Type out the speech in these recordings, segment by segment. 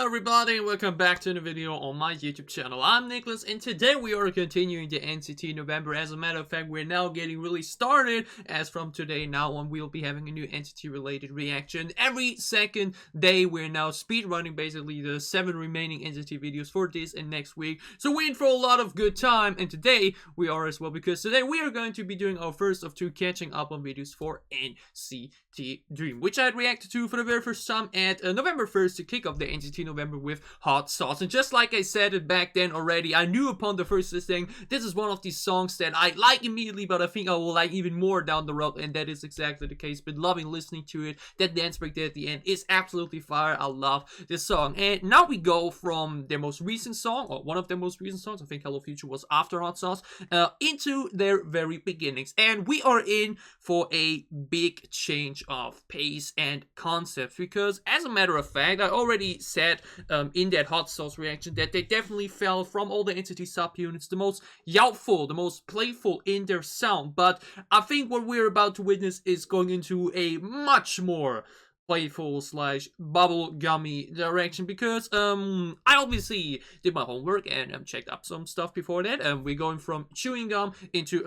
everybody, and welcome back to the video on my YouTube channel. I'm Nicholas, and today we are continuing the NCT November. As a matter of fact, we're now getting really started. As from today now on, we'll be having a new NCT related reaction every second day. We're now speedrunning basically the 7 remaining NCT videos for this and next week. So we're in for a lot of good time, and today we are as well, because today we are going to be doing our first of 2 catching up on videos for NCT DREAM, which I had reacted to for the very first time at November 1st to kick off the NCT November with Hot Sauce. And just like I said it back then already, I knew upon the first listening this is one of these songs that I like immediately, but I think I will like even more down the road, and that is exactly the case. Been loving listening to it. That dance break there at the end is absolutely fire. I love this song. And now we go from their most recent song, or one of their most recent songs, I think Hello Future was after Hot Sauce, into their very beginnings. And we are in for a big change of pace and concept, because as a matter of fact, I already said in that Hot Sauce reaction that they definitely fell from all the NCT subunits the most youthful, the most playful in their sound. But I think what we're about to witness is going into a much more playful slash bubblegummy direction, because I obviously did my homework and checked up some stuff before that. We're going from chewing gum into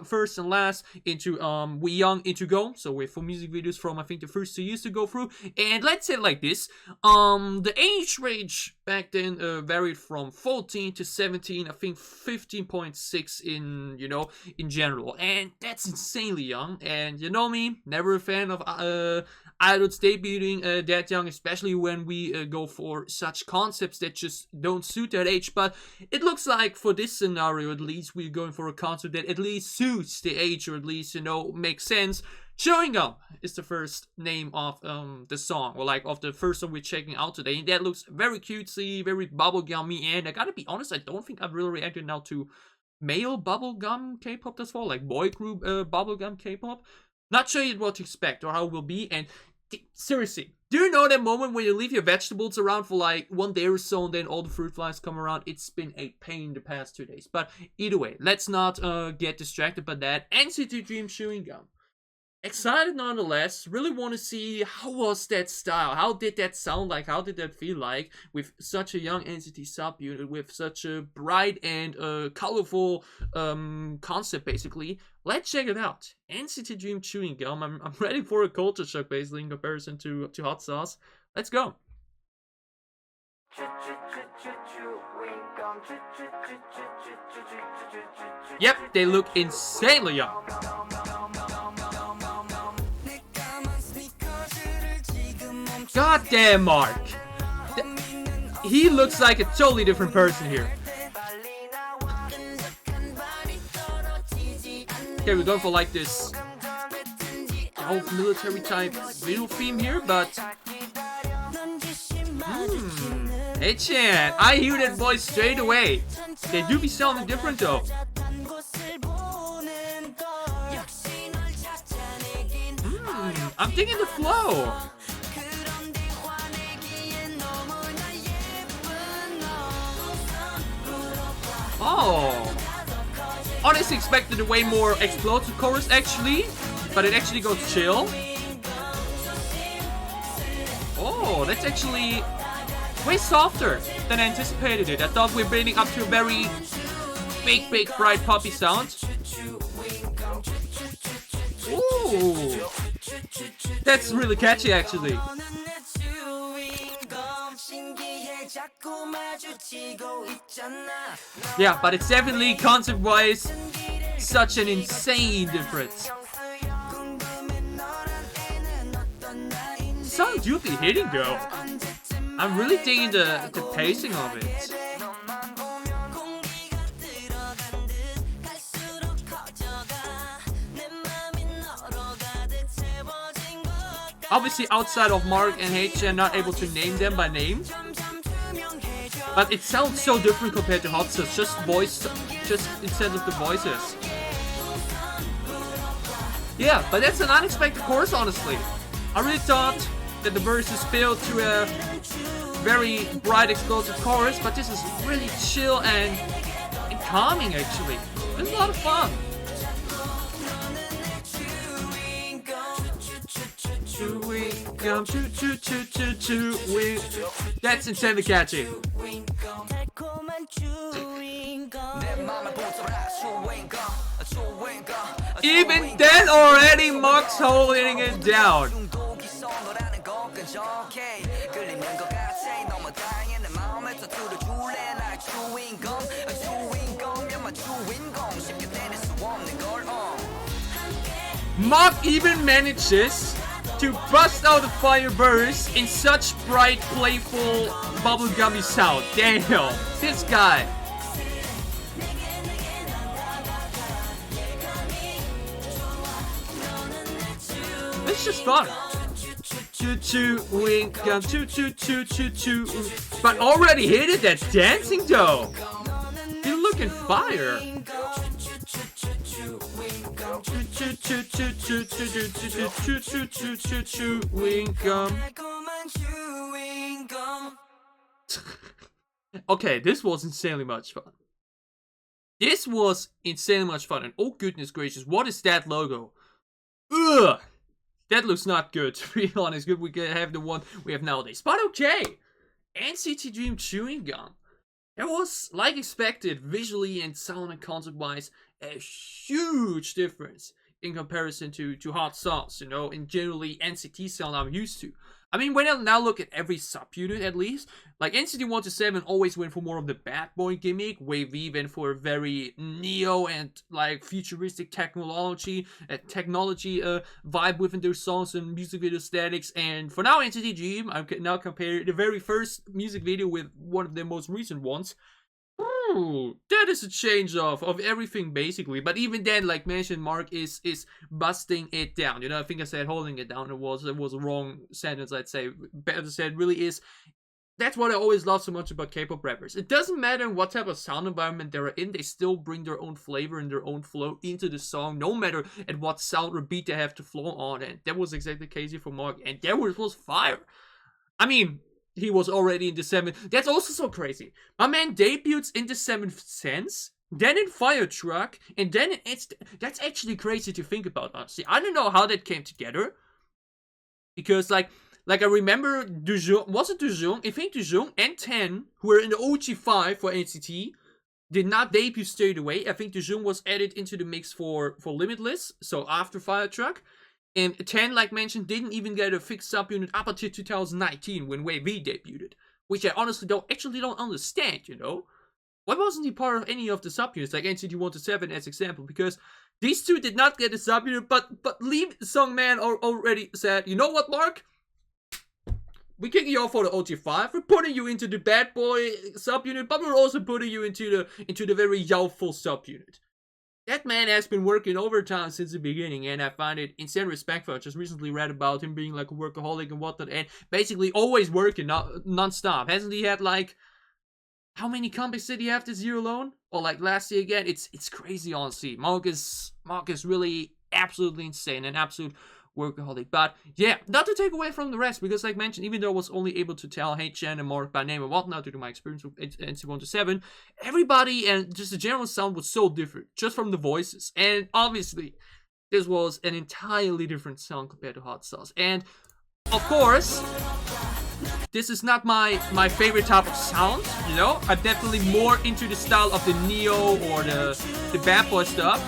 first and last into We Young into Go. So we're for music videos from I think the first 2 years to go through. And let's say it like this: the age range back then varied from 14 to 17. I think 15.6 in in general, and that's insanely young. And you know me, never a fan of idols debuting that young, especially when we go for such concepts that just don't suit that age. But it looks like for this scenario, at least, we're going for a concept that at least suits the age, or at least makes sense. Showing Up is the first name of the song, or like of the first song we're checking out today, and that looks very cutesy, very bubblegummy. And I gotta be honest, I don't think I've really reacted now to male bubblegum K-pop as well, like boy group bubblegum K-pop. Not sure yet what to expect or how it will be. And seriously, do you know that moment when you leave your vegetables around for like 1 day or so, and then all the fruit flies come around? It's been a pain the past 2 days. But either way, let's not get distracted by that. NCT DREAM Chewing Gum. Excited nonetheless. Really want to see how was that style, how did that sound like, how did that feel like with such a young NCT subunit, with such a bright and colorful concept basically. Let's check it out. NCT DREAM Chewing Gum. I'm ready for a culture shock basically in comparison to Hot Sauce. Let's go. Yep, they look insanely young. God damn, Mark. He looks like a totally different person here. Okay, we're going for like this old military type visual theme here, but hey Chan, I hear that voice straight away. They do be sounding different though. I'm digging the flow. Oh, honestly expected a way more explosive chorus actually, but it actually goes chill. Oh, that's actually way softer than I anticipated it. I thought we were building up to a very big, bright poppy sound. Ooh, that's really catchy actually. Yeah, but it's definitely concept-wise such an insane difference. Song do be hitting though. I'm really digging the pacing of it. Obviously outside of Mark and H, I'm not able to name them by name. But it sounds so different compared to Hot Sauce, just instead of the voices. Yeah, but that's an unexpected chorus, honestly. I really thought that the verses built to a very bright, explosive chorus, but this is really chill and calming, actually. It's a lot of fun. Chewing gum, chewing. That's insanely catchy. Even then, already Mark's holding it down. Mark even manages to bust out the fire burst in such bright, playful, bubblegummy sound. Damn, this guy. It's just fun. Chewing gum, chew. But already hit it. That's dancing though. You looking fire. Chewing gum. Okay, this was insanely much fun. This was insanely much fun. And oh goodness gracious, what is that logo? Ugh! That looks not good, to be honest. Good, we can have the one we have nowadays. But okay, NCT DREAM Chewing Gum. It was, like expected, visually and sound and concept-wise, a huge difference in comparison to Hot Sauce, you know, and generally NCT sound I'm used to. I mean, when I now look at every subunit, at least, like NCT 1-7 always went for more of the bad boy gimmick, Wave V went for a very neo and like futuristic technology vibe within their songs and music video aesthetics. And for now, NCT DREAM, I can now compare the very first music video with one of the most recent ones. Ooh, that is a change of everything basically. But even then, like mentioned, Mark is busting it down. You know, I think I said holding it down. It was a wrong sentence, I'd say. Better said, really is. That's what I always love so much about K-pop rappers. It doesn't matter what type of sound environment they're in, they still bring their own flavor and their own flow into the song, no matter at what sound or beat they have to flow on. And that was exactly the case for Mark. And that was fire. I mean, he was already in the 7th. That's also so crazy. My man debuts in the 7th Sense, then in Fire Truck, and then that's actually crazy to think about, honestly. I don't know how that came together. Because, like I remember, was it Dujung? I think Dujung and 10, who were in the OG 5 for NCT, did not debut straight away. I think Dujung was added into the mix for Limitless, so after Fire Truck. And 10, like mentioned, didn't even get a fixed subunit up until 2019 when Wave V debuted. Which I honestly don't understand, you know? Why wasn't he part of any of the subunits, like NCT 1-7 as example? Because these two did not get a subunit, but Leave Sungman already said, you know what, Mark? We're kicking you off for the OG5. We're putting you into the bad boy subunit, but we're also putting you into the very yowful subunit. That man has been working overtime since the beginning, and I find it insane respectful. I just recently read about him being like a workaholic and whatnot, and basically always working non-stop. Hasn't he had like, how many comebacks did he have this year alone? Or like last year again? It's crazy, honestly. Mark is really absolutely insane, an absolute workaholic. But yeah, not to take away from the rest, because like mentioned, even though I was only able to tell Chen and Mark by name and whatnot due to my experience with NCT 1-7, everybody and just the general sound was so different, just from the voices. And obviously, this was an entirely different sound compared to Hot Sauce. And of course, this is not my favorite type of sound, you know? I'm definitely more into the style of the neo or the bad boy stuff.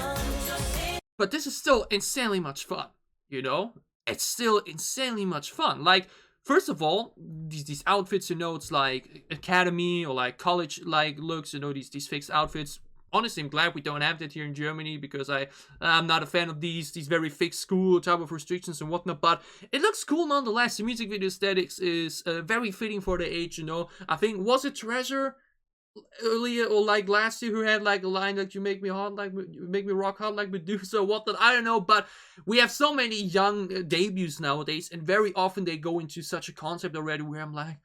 But this is still insanely much fun. You know, it's still insanely much fun. Like, first of all, these outfits, you know, it's like academy or like college like looks, you know, these fixed outfits. Honestly, I'm glad we don't have that here in Germany, because I'm not a fan of these very fixed school type of restrictions and whatnot. But it looks cool nonetheless. The music video aesthetics is very fitting for the age, you know. I think, was it Treasure earlier or like last year who had like a line like, you make me rock hot like Medusa or whatnot, I don't know. But we have so many young debuts nowadays, and very often they go into such a concept already where I'm like,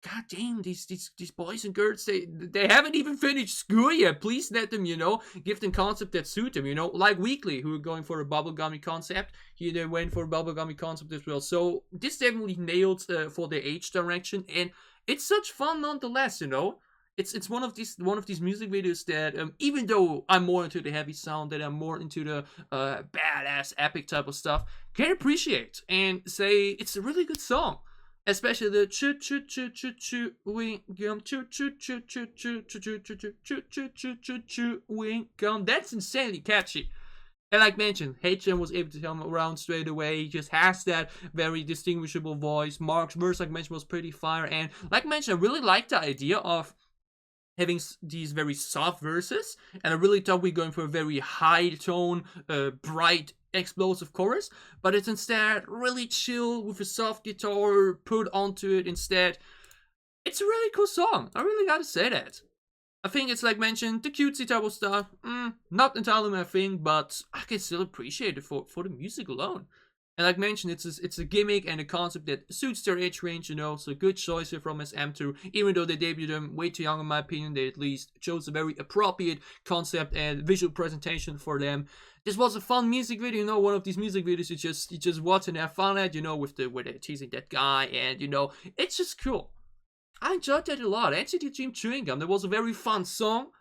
god damn, these boys and girls, they haven't even finished school yet. Please let them, you know, give them concept that suit them, you know, like Weekly, who are going for a bubblegummy concept. Here they went for a bubblegummy concept as well. So this definitely nailed for the age direction, and it's such fun nonetheless, you know. it's one of these music videos that even though I'm more into the heavy sound, that I'm more into the badass epic type of stuff, can appreciate and say it's a really good song. Especially the choo choo choo choo choo wing gum choo choo choo choo choo choo choo choo choo choo choo choo choo choo wing gum. That's insanely catchy. And like mentioned, HM was able to come around straight away. He just has that very distinguishable voice. Mark's verse, like mentioned, was pretty fire. And like mentioned, I really like the idea of having these very soft verses. And I really thought we were going for a very high tone, bright, explosive chorus. But it's instead really chill with a soft guitar put onto it instead. It's a really cool song. I really gotta say that. I think it's like mentioned, the cutesy type of stuff, not entirely my thing, but I can still appreciate it for the music alone. And like mentioned, it's a gimmick and a concept that suits their age range, you know, so good choice here from SM2. Even though they debuted them way too young in my opinion, they at least chose a very appropriate concept and visual presentation for them. This was a fun music video, you know, one of these music videos you just watch and have fun at, you know, with they're teasing that guy, and you know, it's just cool. I enjoyed that a lot. NCT DREAM Chewing Gum, that was a very fun song.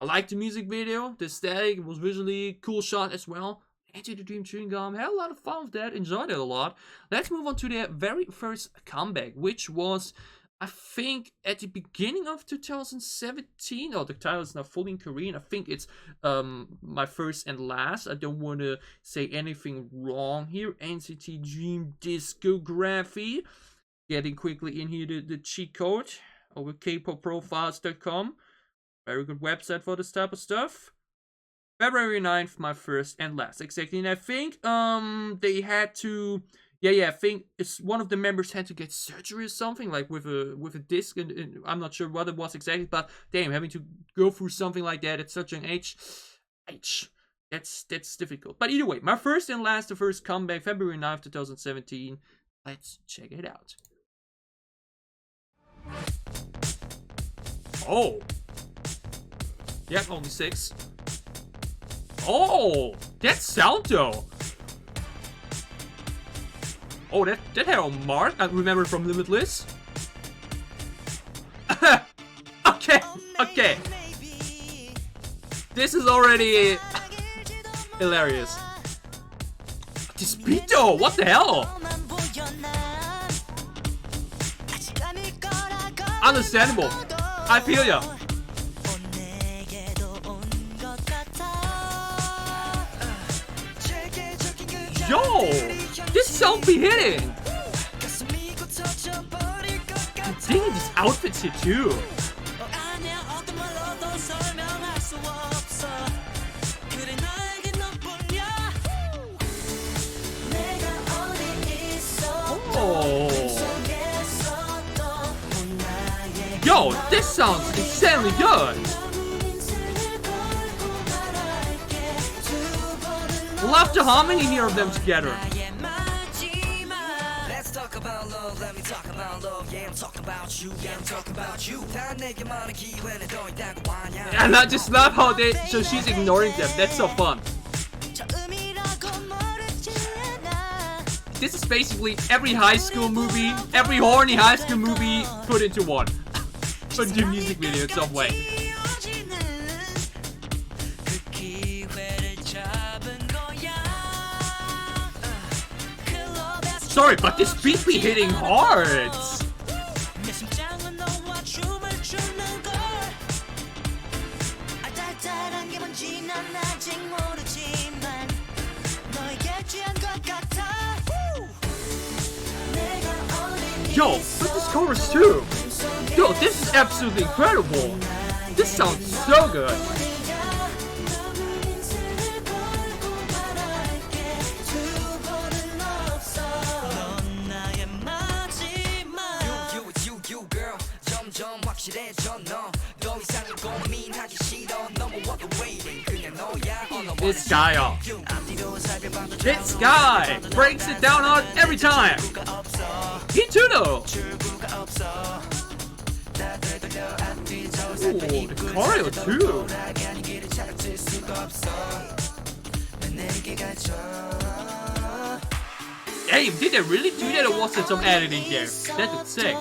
I liked the music video, the aesthetic, it was visually cool shot as well. NCT DREAM Chewing Gum, had a lot of fun with that, enjoyed it a lot. Let's move on to their very first comeback, which was, I think, at the beginning of 2017. Oh, the title is not fully in Korean. I think it's My First and Last. I don't want to say anything wrong here. NCT DREAM Discography. Getting quickly in here the cheat code over kpopprofiles.com. Very good website for this type of stuff. February 9th, My First and Last. Exactly. And I think they had to, I think it's one of the members had to get surgery or something, like with a disc, and I'm not sure what it was exactly, but damn, having to go through something like that at such an age, that's difficult. But either way, My First and Last, the first comeback, February 9th, 2017. Let's check it out. Oh. Yep, only 6. Oh, that sound though. Oh, that had a mark. I remember from Limitless. Okay. This is already hilarious. This beat though, what the hell? Understandable. I feel ya. Yo, this sound be hitting. I'm digging these outfits here too. Oh. Yo, this sounds insanely good. Love the harmony here of them together. Let's talk about love, let me talk about love. Yeah, I'm talking about you, yeah, I'm talking about you. And I just love how so she's ignoring them. That's so fun. This is basically every high school movie, every horny high school movie put into one. Put into a music video in some way. Sorry, but this beat be hitting hard. Yo, but this chorus too. Yo, this is absolutely incredible. This sounds so good. This guy off. This guy breaks it down hard every time. He too though. Ooh, the choreo too. Hey, did they really do that or was it some editing there? That looks sick.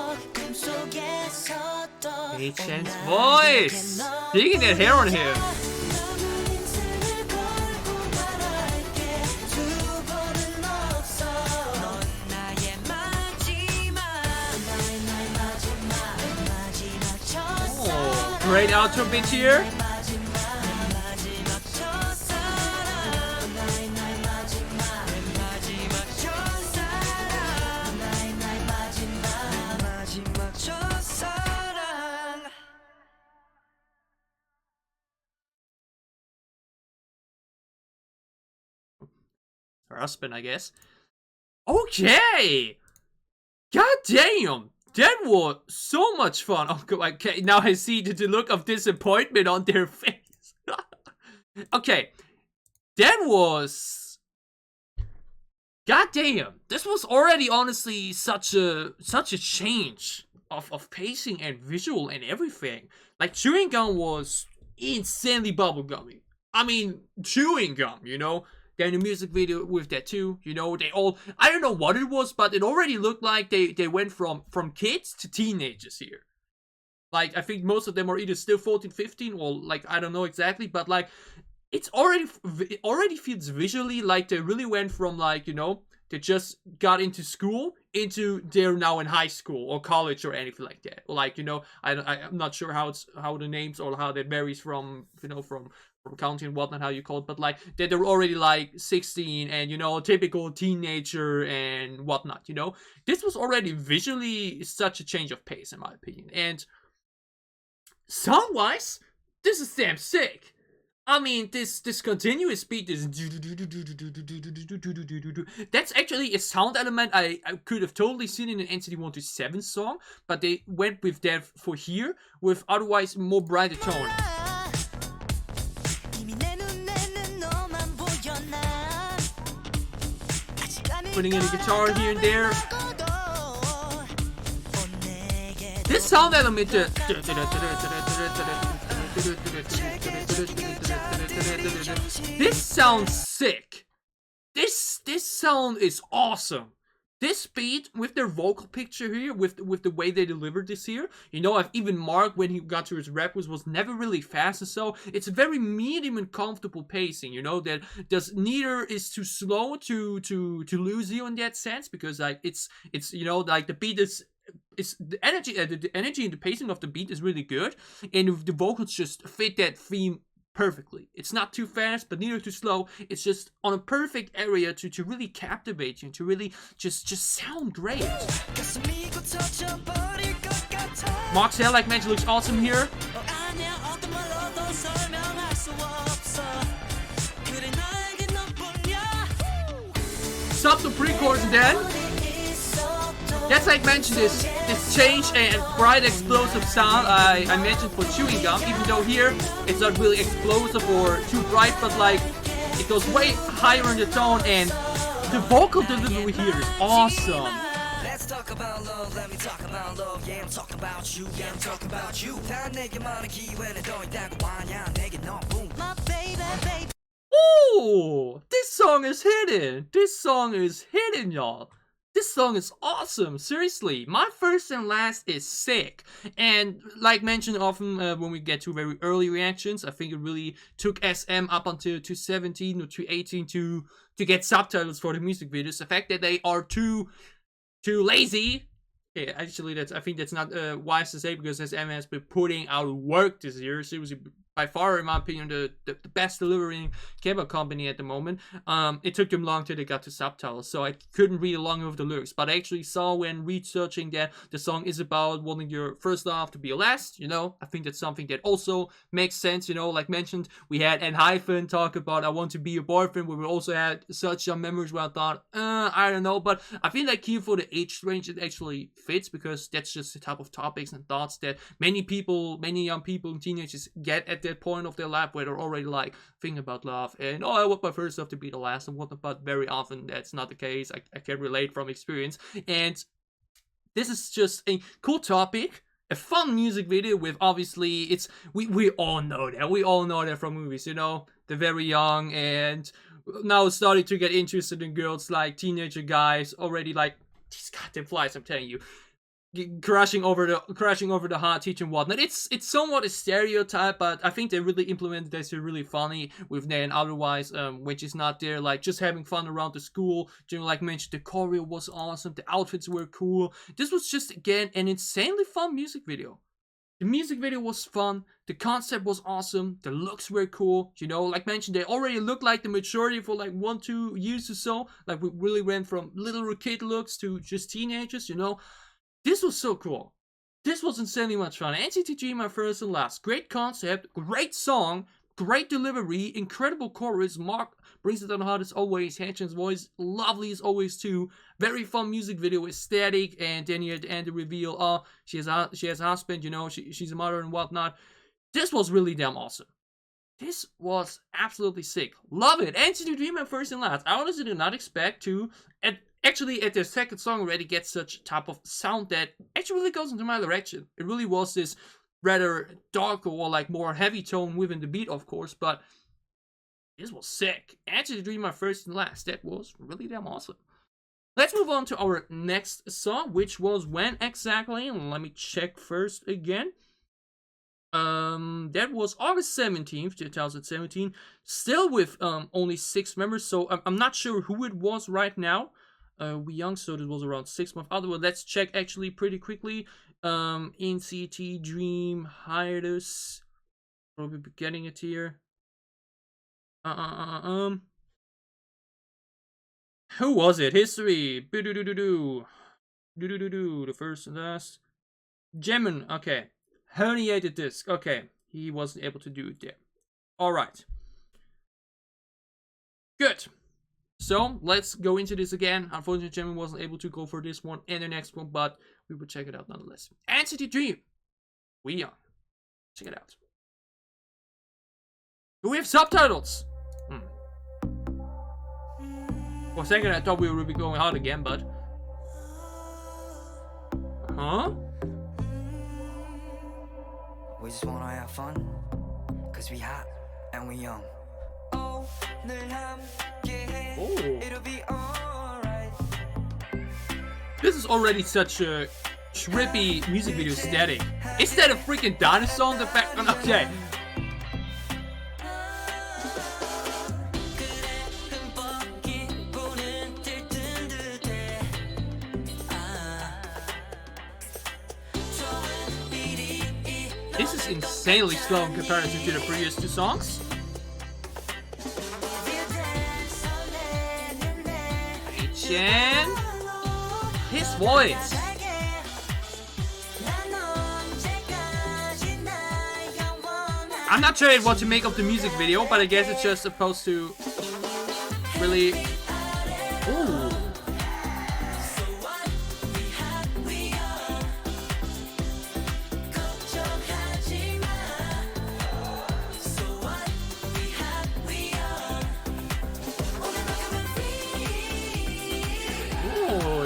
H.N's voice! Digging that hair on him. Oh, great outro bit here. Her husband, I guess. Okay! God damn! That was so much fun. Oh, okay, now I see the look of disappointment on their face. Okay, that was... God damn! This was already honestly such a change of pacing and visual and everything. Like, chewing gum was insanely bubblegummy. I mean, chewing gum, you know? Then the music video with that too, you know, they all, I don't know what it was, but it already looked like they went from kids to teenagers here. Like, I think most of them are either still 14, 15, or like, I don't know exactly, but like, it already feels visually like they really went from like, you know, they just got into school into they're now in high school or college or anything like that. Or like, you know, I'm not sure how the names or how that varies from, you know, from county and whatnot, how you call it, but like they're already like 16 and, you know, typical teenager and whatnot, you know. This was already visually such a change of pace in my opinion. And song-wise, this is damn sick. I mean, this continuous beat is... That's actually a sound element I could have totally seen in an NCT 127 song, but they went with that for here, with otherwise more brighter tone. Putting in a guitar here and there. This sound element... This sounds sick. This sound is awesome. This beat with their vocal picture here, with the way they delivered this here, you know, I've even marked when he got to his rap was never really fast, and so it's a very medium and comfortable pacing, you know, that does neither is too slow to lose you in that sense, because like it's you know, like the beat is the energy and the pacing of the beat is really good, and the vocals just fit that theme perfectly. It's not too fast, but neither too slow. It's just on a perfect area to really captivate you and to really just sound great. Mark's hair, like mentioned, looks awesome here. Subtle pre-chorus then. That's like mentioned this change and bright explosive sound I mentioned for chewing gum, even though here it's not really explosive or too bright, but like it goes way higher in the tone, and the vocal delivery here is awesome. Let's talk about love, let me talk about love, yeah, I'm talking about you, yeah, I'm talking about you. Ooh, this song is hidden. This song is hidden, y'all. This song is awesome, seriously. My first and last is sick. And like mentioned often when we get to very early reactions, I think it really took SM up until 2017 or 2018 to get subtitles for the music videos. The fact that they are too lazy. Yeah, actually, I think that's not wise to say, because SM has been putting out work this year. Seriously, by far, in my opinion, the best delivering K-pop company at the moment. It took them long till they got to subtitles, so I couldn't read along with the lyrics. But I actually saw when researching that the song is about wanting your first love to be your last. You know, I think that's something that also makes sense. You know, like mentioned, we had N-Hyphen talk about I want to be your boyfriend, where we also had such some memories where I thought, I don't know. But I feel like here for the age range, it actually fits, because that's just the type of topics and thoughts that many young people and teenagers get at that point of their life, where they're already like thinking about love and I want my first love to be the last and whatnot. But very often that's not the case. I can relate from experience, and this is just a cool topic, a fun music video with, obviously, we all know that from movies, you know, they're very young and now starting to get interested in girls, like teenager guys already, like these goddamn flies, I'm telling you. crashing over the hard teacher and whatnot. It's somewhat a stereotype, but I think they really implemented this really funny with Nan otherwise, which is not there, like just having fun around the school. You know, like mentioned, the choreo was awesome, the outfits were cool. This was just again an insanely fun music video. The music video was fun, the concept was awesome, the looks were cool, you know, like mentioned, they already looked like the maturity for like 1-2 years or so, like we really went from little kid looks to just teenagers, you know. This was so cool. This was insanely much fun. NCT DREAM, my first and last. Great concept, great song, great delivery, incredible chorus. Mark brings it on hard as always. Hanchan's voice, lovely as always too. Very fun music video, aesthetic, and then here at the end the reveal, oh, she has a husband, you know, she's a mother and whatnot. This was really damn awesome. This was absolutely sick. Love it. NCT DREAM, my first and last. I honestly did not expect to. Actually, at their second song already get such type of sound that actually really goes into my direction. It really was this rather darker or like more heavy tone within the beat, of course, but this was sick. NCT DREAM, my first and last. That was really damn awesome. Let's move on to our next song, which was when exactly? Let me check first again. That was August 17th, 2017. Still with only 6 members, so I'm not sure who it was right now. We young, so this was around 6 months. Otherwise, let's check actually pretty quickly. NCT DREAM hiatus. Probably be getting it here. Who was it? History. The first and last. Jimin. Okay. Herniated disc. Okay. He wasn't able to do it there. Alright. Good. So, let's go into this again. Unfortunately, Jimin wasn't able to go for this one and the next one, but we will check it out nonetheless. NCT DREAM. We are. Check it out. Do we have subtitles? For a second, I thought we would be going out again, but... Huh? We just wanna have fun, cause we hot and we young. Oh. This is already such a trippy music video aesthetic. Is that a freaking dinosaur in the background? Okay. This is insanely slow in comparison to the previous 2 songs. Chan, his voice. I'm not sure what to make of the music video, but I guess it's just supposed to really... Ooh.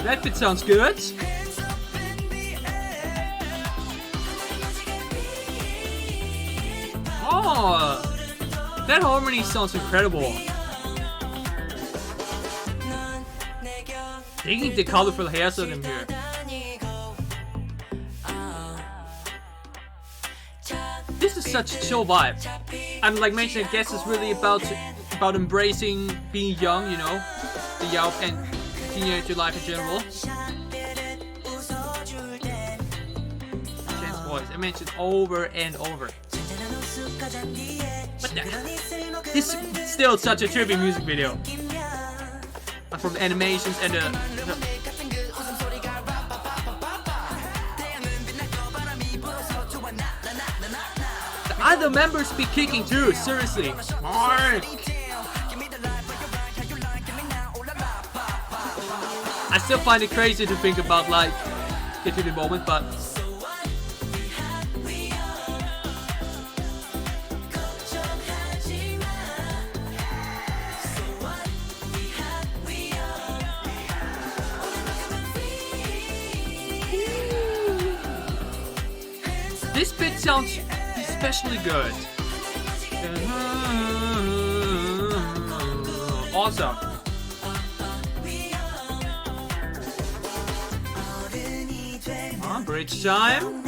That bit sounds good. Oh, that harmony sounds incredible. Digging the colorful hairstyle in here. This is such a chill vibe. I'm like mentioning, I guess it's really about embracing being young, you know, the young and teenager life in general. Chan's voice, I mentioned over and over. What the? This is still such a trippy music video. But from the animations and the other members be kicking too, seriously. Mark! I still find it crazy to think about, like, get to the moment, but... This bit sounds especially good. Awesome. Huh? on, bridge time.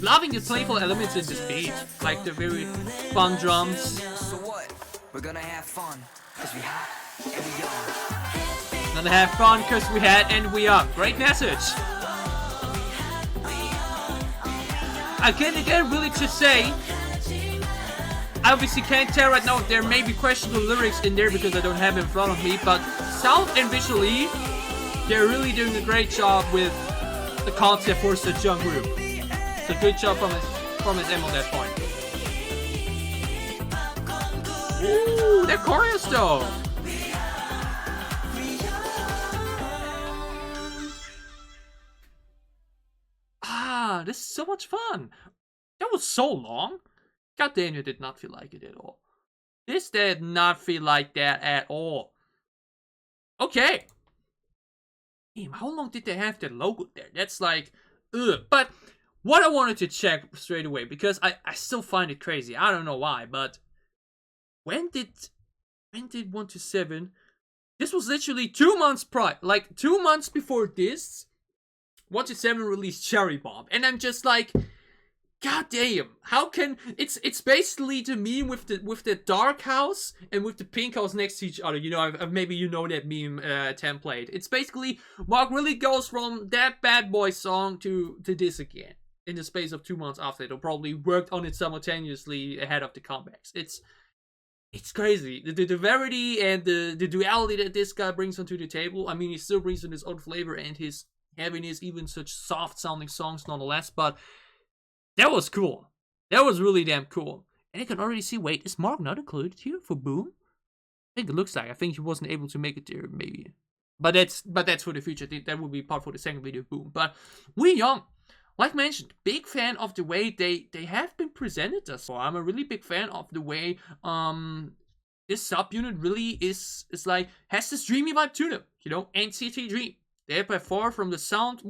Loving the playful elements in this beat, like the very fun drums. So what? We're gonna have fun, cause we hot and we young. Gonna have fun cause we had and we are. Great message. I can't really just say. I obviously can't tell right now. There may be questionable lyrics in there because I don't have it in front of me, but sound and visually, they're really doing a great job with the concept for such a young group. So good job from his M on that point. Ooh, that chorus though. Ah, this is so much fun. That was so long. God damn, it did not feel like it at all. This did not feel like that at all. Okay. Damn, how long did they have that logo there? That's like, ugh. But what I wanted to check straight away, because I still find it crazy. I don't know why, but when did 127? This was literally 2 months prior, like 2 months before this. 127 released Cherry Bomb, and I'm just like, God damn! How can it's basically the meme with the dark house and with the pink house next to each other. You know, maybe you know that meme template. It's basically Mark really goes from that Bad Boy song to this again in the space of 2 months after it. Or probably worked on it simultaneously ahead of the comebacks. It's crazy. The variety and the duality that this guy brings onto the table. I mean, he still brings in his own flavor and his heaviness, even such soft sounding songs nonetheless, but that was cool. That was really damn cool. And I can already see, wait, is Mark not included here for Boom? I think it looks like. I think he wasn't able to make it there, maybe. But that's for the future. That will be part for the second video of Boom. But We Young, like mentioned, big fan of the way they have been presented thus far. I'm a really big fan of the way this subunit really is like, has this dreamy vibe to them. You know, NCT Dream. They're by far from the sound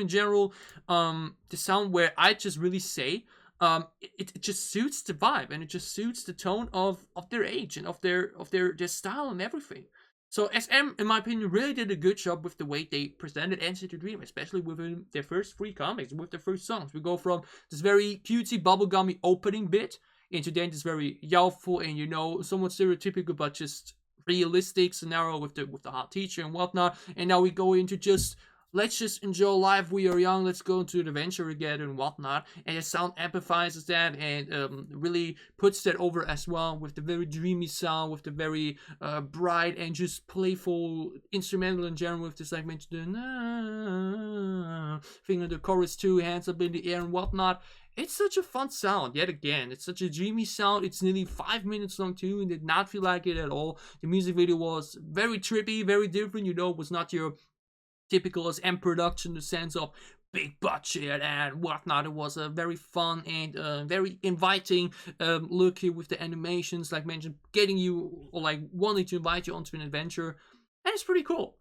in general, the sound where I just really say, it just suits the vibe and it just suits the tone of their age and of their style and everything. So SM, in my opinion, really did a good job with the way they presented NCT Dream, especially within their first 3 comics, with their first songs. We go from this very cutesy bubblegummy opening bit into then this very youthful and, you know, somewhat stereotypical but just realistic scenario with the hot teacher and whatnot, and now we go into just, let's just enjoy life, we are young, let's go into the adventure again and whatnot, and the sound amplifies that and really puts that over as well with the very dreamy sound, with the very bright and just playful instrumental in general, with this, like mentioned, the thing in the chorus too, hands up in the air and whatnot. It's such a fun sound, yet again. It's such a dreamy sound. It's nearly 5 minutes long too, and did not feel like it at all. The music video was very trippy, very different. You know, it was not your typical SM production in the sense of big budget and whatnot. It was a very fun and very inviting look here with the animations, like mentioned, getting you, or like wanting to invite you onto an adventure. And it's pretty cool.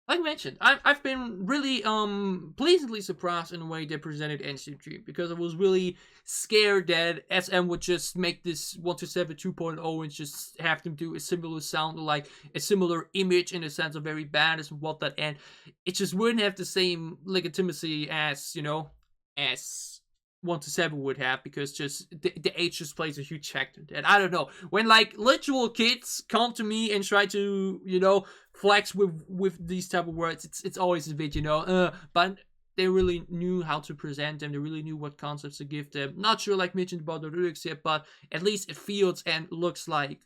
Like mentioned, I've been really pleasantly surprised in the way they presented NCT Dream, because I was really scared that SM would just make this 127 2.0 and just have them do a similar sound, or like a similar image in the sense of very badass and whatnot, and it just wouldn't have the same legitimacy as, you know, as 127 would have, because just the age just plays a huge factor. And I don't know, when like literal kids come to me and try to, you know, flex with these type of words, it's always a bit, you know, but they really knew how to present them. They really knew what concepts to give them. Not sure, like mentioned, about the lyrics yet, but at least it feels and looks like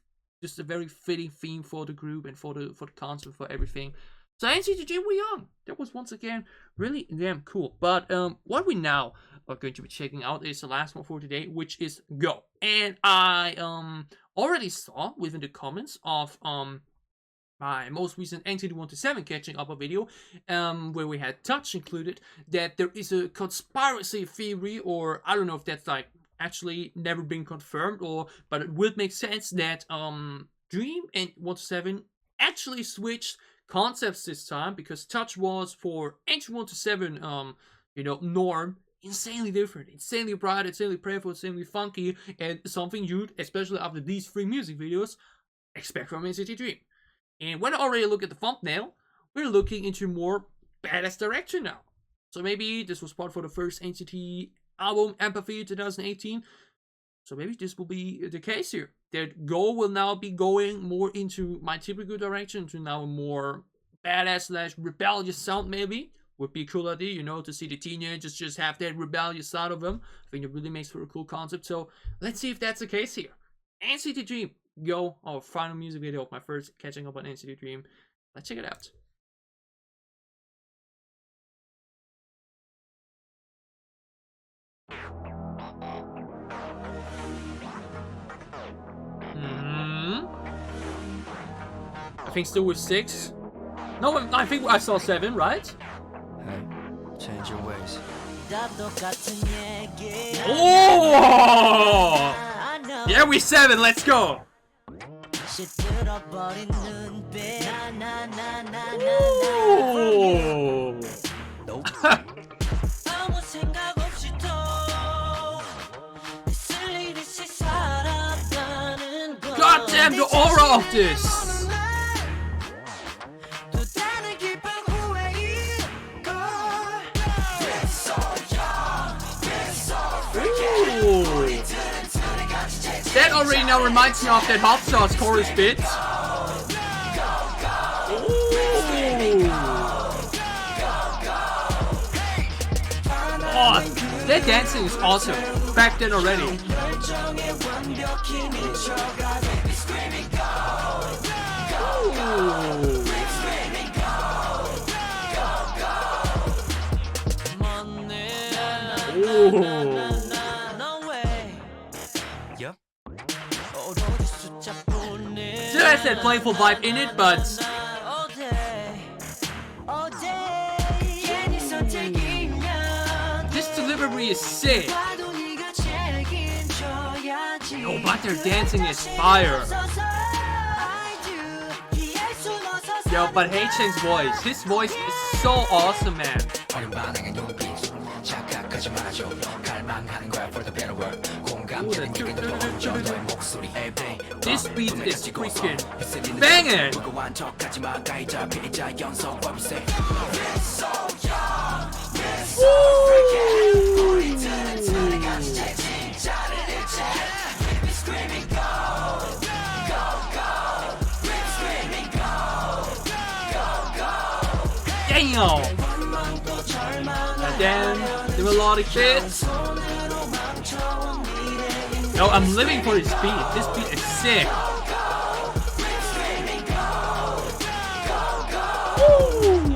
just a very fitting theme for the group and for the concept, for everything. So NCT DREAM We Young, that was once again really damn cool. But what we now are going to be checking out is the last one for today, which is Go. And I already saw within the comments of my most recent NCT 127 catching up a video, where we had Touch included, that there is a conspiracy theory, or I don't know if that's like actually never been confirmed, or but it would make sense that Dream and 127 actually switched concepts this time, because Touch was for NCT 127 you know, norm, insanely different, insanely bright, insanely playful, insanely funky, and something you'd, especially after these 3 music videos, expect from NCT Dream. And when I already look at the thumbnail, we're looking into more badass direction now. So maybe this was part for the first NCT album, Empathy 2018. So maybe this will be the case here. Their goal will now be going more into my typical direction, to now a more badass / rebellious sound maybe. Would be a cool idea, you know, to see the teenagers just have that rebellious side of them. I think it really makes for a cool concept. So let's see if that's the case here. NCT DREAM, Go, our final music video of my first catching up on NCT DREAM. Let's check it out. I think still with 6. No, I think I saw 7, right? Hey, change your ways. Oh! Yeah, we 7. Let's go. Ooh. God damn the aura of this! Ooh. That already now reminds me of that Hot Sauce chorus bit. Oh, that dancing is awesome. Back then already. Ooh. Yep. Still has that playful vibe in it, but this delivery is sick. Oh, but their dancing is fire. Yo, but Haechan's voice, his voice is so awesome, man. This beat is freaking banging. Damn! And then the melodic bits. No, I'm living for this beat. This beat is sick. Ooh.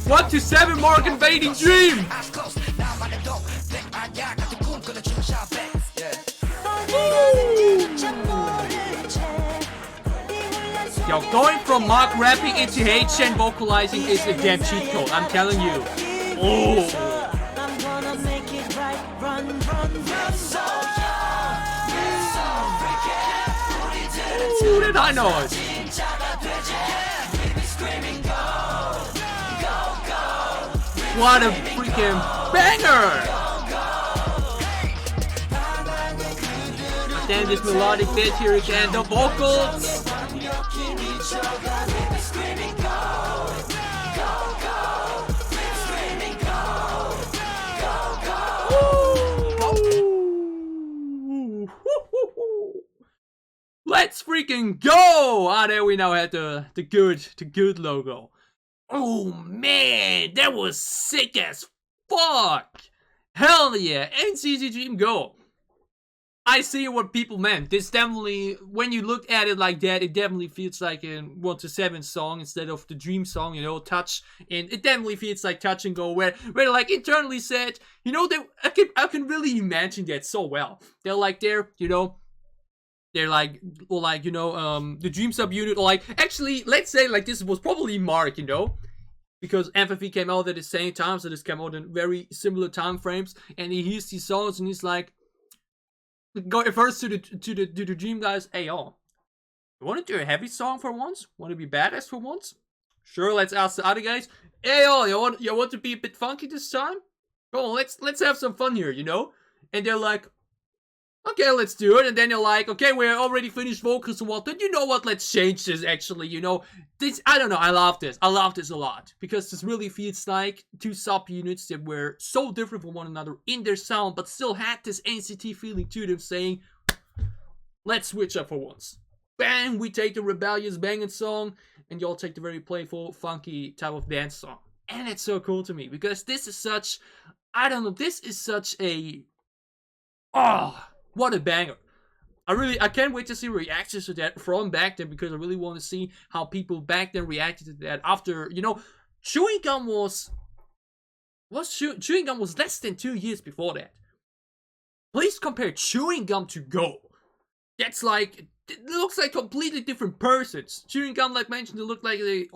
1 to 7 mark invading Dream. Yo, going from Mark rapping into Haechan vocalizing is a damn cheat code, I'm telling you. Oh. Ooh, that high noise. What a freaking banger! Then this melodic bit here again, the vocals. Let's freaking go! Ah, there we now had the good logo. Oh man, that was sick as fuck! Hell yeah, NCT DREAM Go! I see what people meant. This definitely, when you look at it like that, it definitely feels like a 1 to 7 song instead of the Dream song, you know, Touch. And it definitely feels like Touch and Go, where like internally said, you know, I can really imagine that so well. They're like you know, they're like, or like, you know, the Dream subunit, or like, actually, let's say like this was probably Mark, you know, because Empathy came out at the same time, so this came out in very similar time frames, and he hears these songs and he's like, go first to the Dream guys. Hey y'all, you want to do a heavy song for once? Want to be badass for once? Sure, let's ask the other guys. Hey y'all, you want to be a bit funky this time? Go on, let's have some fun here, you know? And they're like, okay, let's do it. And then you're like, okay, we're already finished vocals and whatnot. You know what? Let's change this actually. You know, this, I don't know. I love this. I love this a lot because this really feels like two subunits that were so different from one another in their sound, but still had this NCT feeling to them saying, let's switch up for once. Bang, we take the rebellious banging song and y'all take the very playful, funky type of dance song. And it's so cool to me because this is such, I don't know, this is such a, oh, what a banger. I can't wait to see reactions to that from back then because I really want to see how people back then reacted to that after, you know, Chewing Gum was Chewing Gum was less than 2 years before that. Please compare Chewing Gum to Go. That's like, it looks like completely different persons. Chewing Gum, like mentioned, it looked like they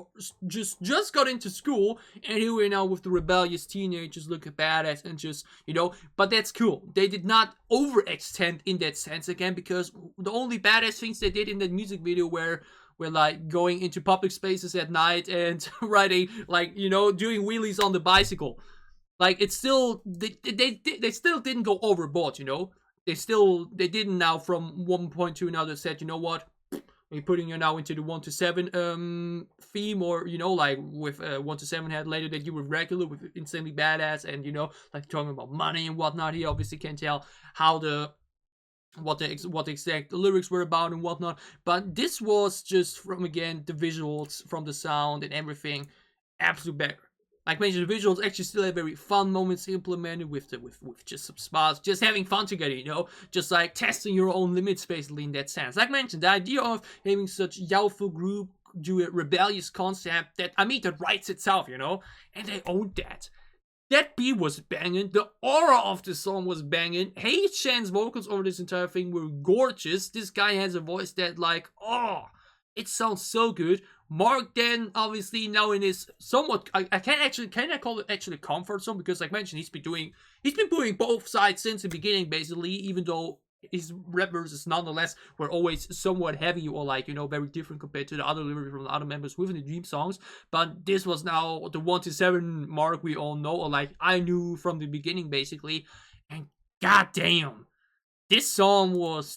just got into school, and here we're now with the rebellious teenagers looking badass and just, you know, but that's cool. They did not overextend in that sense again, because the only badass things they did in that music video were like going into public spaces at night and riding, like, you know, doing wheelies on the bicycle. Like, it's still, they still didn't go overboard, you know. They didn't now from one point to another said, you know what, we're putting you now into the 1 to 7 theme, or, you know, like with 1 to 7 had later that you were regular with Insanely Badass, and, you know, like talking about money and whatnot. He obviously can't tell how what the exact lyrics were about and whatnot, but this was just from, again, the visuals, from the sound and everything, absolute banger. Like mentioned, the visuals actually still have very fun moments implemented with just some spots, just having fun together, you know, just like testing your own limits basically in that sense. Like mentioned, the idea of having such youthful group do a rebellious concept that, I mean, that writes itself, you know, and they owned that. That beat was banging, the aura of the song was banging. Hey Chan's vocals over this entire thing were gorgeous. This guy has a voice that, like, oh, it sounds so good. Mark then, obviously, now in his somewhat, I can I call it actually comfort zone, because like mentioned, he's been doing both sides since the beginning, basically, even though his rap verses nonetheless were always somewhat heavy, or, like, you know, very different compared to the other lyrics from the other members within the Dream songs. But this was now the 1 to 7 mark we all know, or like I knew from the beginning, basically. And goddamn, this song was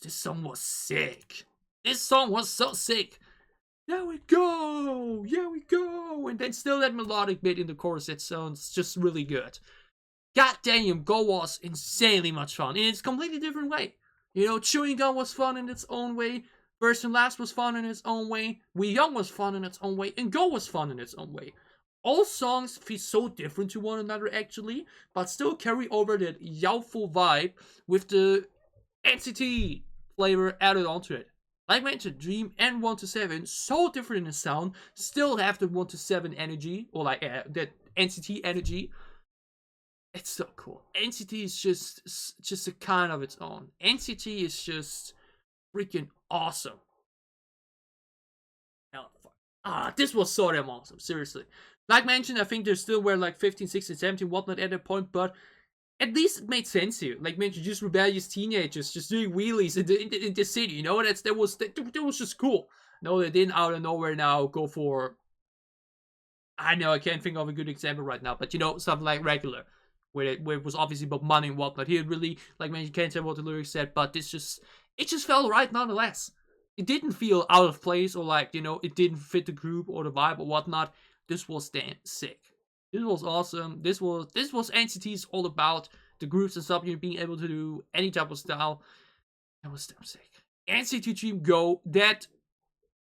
sick. This song was so sick. There we go! Yeah, we go! And then still that melodic bit in the chorus that sounds just really good. God damn, Go was insanely much fun in its completely different way. You know, Chewing Gum was fun in its own way, First and Last was fun in its own way, We Young was fun in its own way, and Go was fun in its own way. All songs feel so different to one another actually, but still carry over that youthful vibe with the NCT flavor added onto it. Like mentioned, Dream and 1 to 7, so different in sound, still have the 1 to 7 energy, or like that NCT energy. It's so cool. NCT is just a kind of its own. NCT is just freaking awesome. This was so damn awesome, seriously. Like mentioned, I think there still were like 15, 16, 17, whatnot at that point, but at least it made sense here. Like mentioned, just rebellious teenagers just doing wheelies in the city, you know. That was just cool. No, they didn't out of nowhere now go for, I know I can't think of a good example right now, but, you know, something like Regular, where it was obviously about money and whatnot. Here, really, like, man, you can't tell what the lyrics said, but it just felt right nonetheless. It didn't feel out of place, or like, you know, it didn't fit the group or the vibe or whatnot. This was damn sick. This was awesome. This was NCT's all about, the groups and stuff, you know, being able to do any type of style. That was damn sick. NCT DREAM Go, that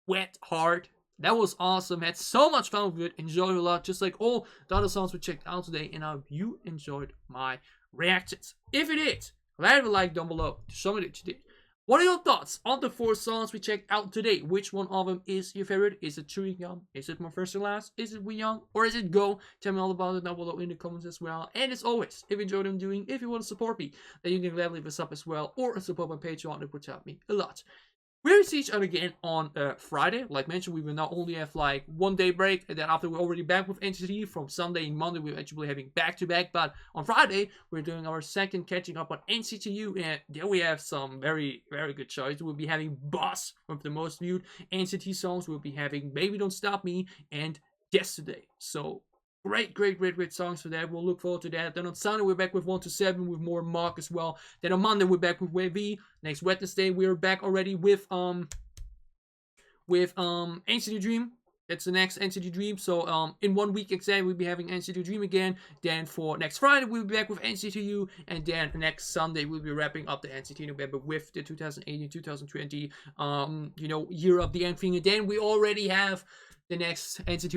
went hard. That was awesome. Had so much fun with it. Enjoyed a lot, just like all the other songs we checked out today. And I hope you enjoyed my reactions. If you did, leave a like down below to show me that you did. What are your thoughts on the 4 songs we checked out today? Which one of them is your favorite? Is it Chewing Gum? Is it My First and Last? Is it We Young? Or is it Go? Tell me all about it down below in the comments as well. And as always, if you enjoyed what I'm doing, if you want to support me, then you can gladly leave a sub as well, or support my Patreon. It would help me a lot. We'll see each other again on Friday. Like mentioned, we will now only have like 1 day break, and then after we're already back with NCT from Sunday and Monday, we're actually having back-to-back. But on Friday, we're doing our second catching up on NCTU, and there we have some very, very good choices. We'll be having Boss, one of the most viewed NCT songs. We'll be having Baby Don't Stop Me and Yesterday. So great songs for that. We'll look forward to that. Then on Sunday we're back with 1 to 7 with more Mark as well. Then on Monday we're back with Wave V. Next Wednesday we're back already with NCT Dream. That's the next NCT Dream. So in 1 week exactly we'll be having NCT Dream again. Then for next Friday we'll be back with NCT U, and then next Sunday we'll be wrapping up the NCT November with the 2018-2020 year of the end thing. And then we already have the next NCT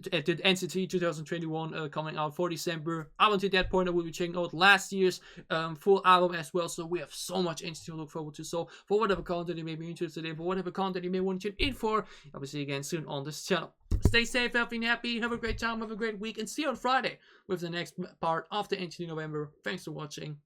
the NCT 2021 coming out for December. Up until that point, I will be checking out last year's full album as well. So we have so much NCT to look forward to. So for whatever content you may be interested in, for whatever content you may want to tune in for, I'll be seeing you again soon on this channel. Stay safe, healthy, and happy. Have a great time. Have a great week, and see you on Friday with the next part of the NCT November. Thanks for watching.